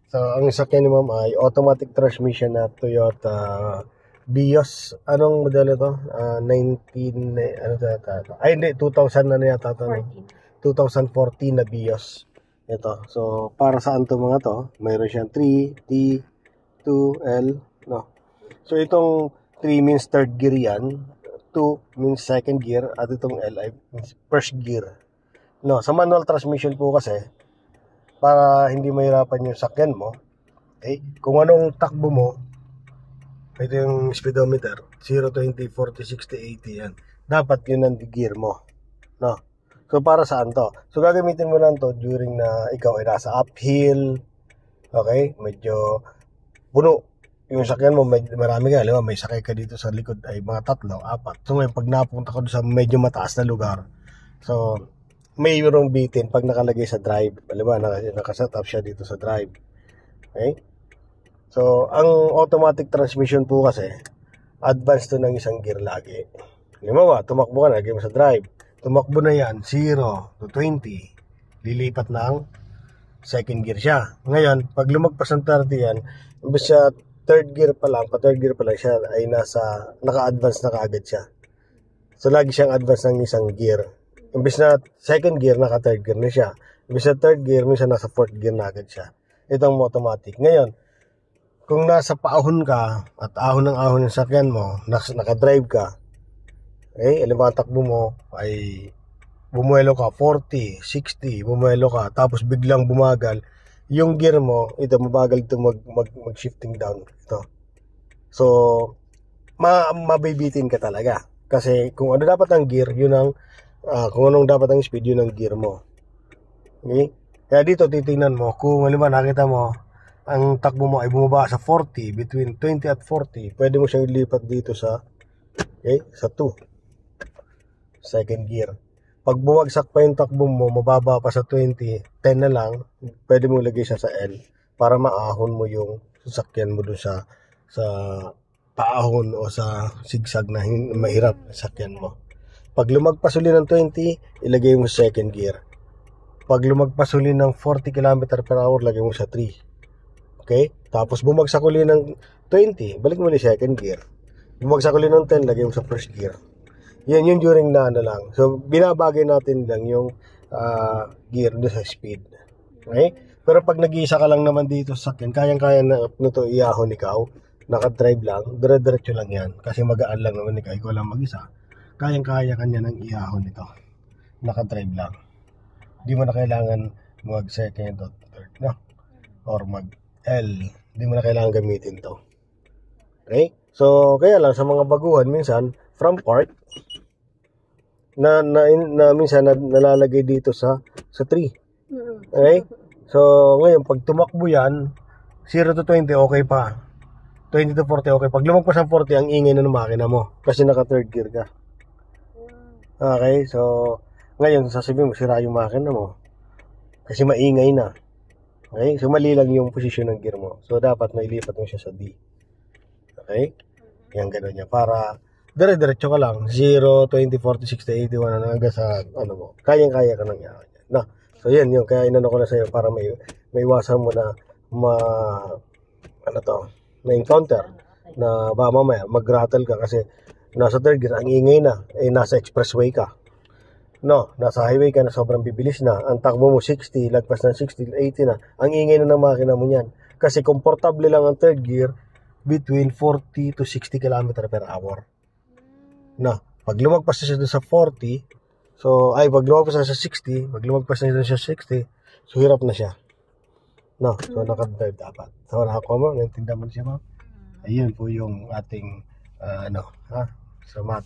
So, ang sakyan ni ma'am ay automatic transmission na Toyota Vios. Anong modelo to? 19, ano to? Ay, hindi, 2000 na yata to. 2014 na Vios. Ito. So, para saan to mga to? Mayroon siyang 3, T, 2, L, no? So, itong 3 means third gear yan. 2 means second gear. At itong L ay means first gear. No, sa manual transmission po kasi, para hindi mahirapan yung sakyan mo, okay? Kung anong takbo mo, ito yung speedometer, 0, 20, 40, 60, 80 yan. Dapat yun ang gear mo. No? So, para saan to? So, gagamitin mo lang to during na ikaw ay nasa uphill, okay? Medyo puno. Yung sakyan mo, marami ka. Alam mo, may sakay ka dito sa likod ay mga 3, 4. So, ngayon, pag napunta ko sa medyo mataas na lugar, so, mayroong bitin pag nakalagay sa drive. Alam ba, nakaset up siya dito sa drive. Okay? So, ang automatic transmission po kasi, advance to ng isang gear lagi. Alam mo ba, tumakbo ka na, lagay mo sa drive. Tumakbo na yan, 0 to 20. Lilipat na ang second gear siya. Ngayon, pag lumagpas ng 30 yan, imbes siya third gear pa lang siya ay naka-advance na kaagad siya. So, lagi siyang advance ng isang gear. Imbes na second gear, naka-third gear na siya. Imbes na third gear, minsan nasa fourth gear na agad siya. Itong automatic. Ngayon, kung nasa paahon ka, at ahon ng ahon ng sakyan mo, naka-drive ka, okay, alam ba, takbo mo ay bumuelo ka, 40, 60, bumuelo ka, tapos biglang bumagal, yung gear mo, ito, mabagal ito mag-shifting down. Ito. So, mabibitin ka talaga. Kasi kung ano dapat ang gear, yun ang kung anong dapat ang speed, yun ang gear mo. Okay? Kaya dito titingnan mo, kung halimbawa nakita mo ang takbo mo ay bumaba sa 40, between 20 at 40, pwede mo siyang ilipat dito sa sa 2, second gear. Pag bumagsak pa yung takbo mo, mababa pa sa 20, 10 na lang, pwede mo ilagay siya sa L para maahon mo yung sasakyan mo dun sa paahon o sa sigsag na mahirap sasakyan mo. Pag lumagpas uli ng 20, ilagay mo sa second gear. Pag lumagpas uli ng 40 km per hour, lagay mo sa 3. Okay? Tapos bumagsak uli ng 20, balik mo ulit second gear. Bumagsak uli ng 10, lagay mo sa first gear. Yan yung during na lang. So, binabagay natin lang yung gear doon sa speed. Okay? Pero pag nag-iisa ka lang naman dito sa sakyan, kayang-kaya na ito iahon ikaw, naka-drive lang, dire-diretso lang yan. Kasi magaan lang naman ikaw lang mag-isa. Kayang-kaya kanya ng iahon ito. Naka-drive lang. Hindi mo na kailangan mag-second or third, no? Or mag-L. Hindi mo na kailangan gamitin to. Okay? So, kaya lang sa mga baguhan, minsan, from park, na minsan nalalagay dito sa 3. Okay? So, ngayon, pag tumakbo yan, 0 to 20, okay pa. 20 to 40, okay. Pag lumagpas ng 40, ang ingay na ng makina mo. Kasi naka-third gear ka. Okay, so ngayon sasabihin mo sira yung makina mo kasi maingay na. Okay, so mali lang yung posisyon ng gear mo. So dapat mailipat mo siya sa D. Okay, yan gano'n niya para dire-diretso ka lang 0, 20, 40, 60, 81 hanggang sa ano mo. Kayang-kaya ka nang yan. No? So yan yung kaya inano ko na sa'yo para may iwasan mo na ma-encounter na ba mamaya mag-rattle ka kasi nasa third gear, ang ingay na, nasa expressway ka. No, nasa highway ka na sobrang bibilis na. Ang takbo mo 60, lagpas ng 60, 80 na. Ang ingay na ng makina mo niyan. Kasi komportable lang ang third gear between 40 to 60 km per hour. No, pag lumagpas na siya sa 40, pag lumagpas na sa 60, pag lumagpas na siya sa 60, so hirap na siya. No, so naka-drive dapat. So nakakuha mo, naintindihan mo siya, ma'am? Ayun po yung ating, sa matik.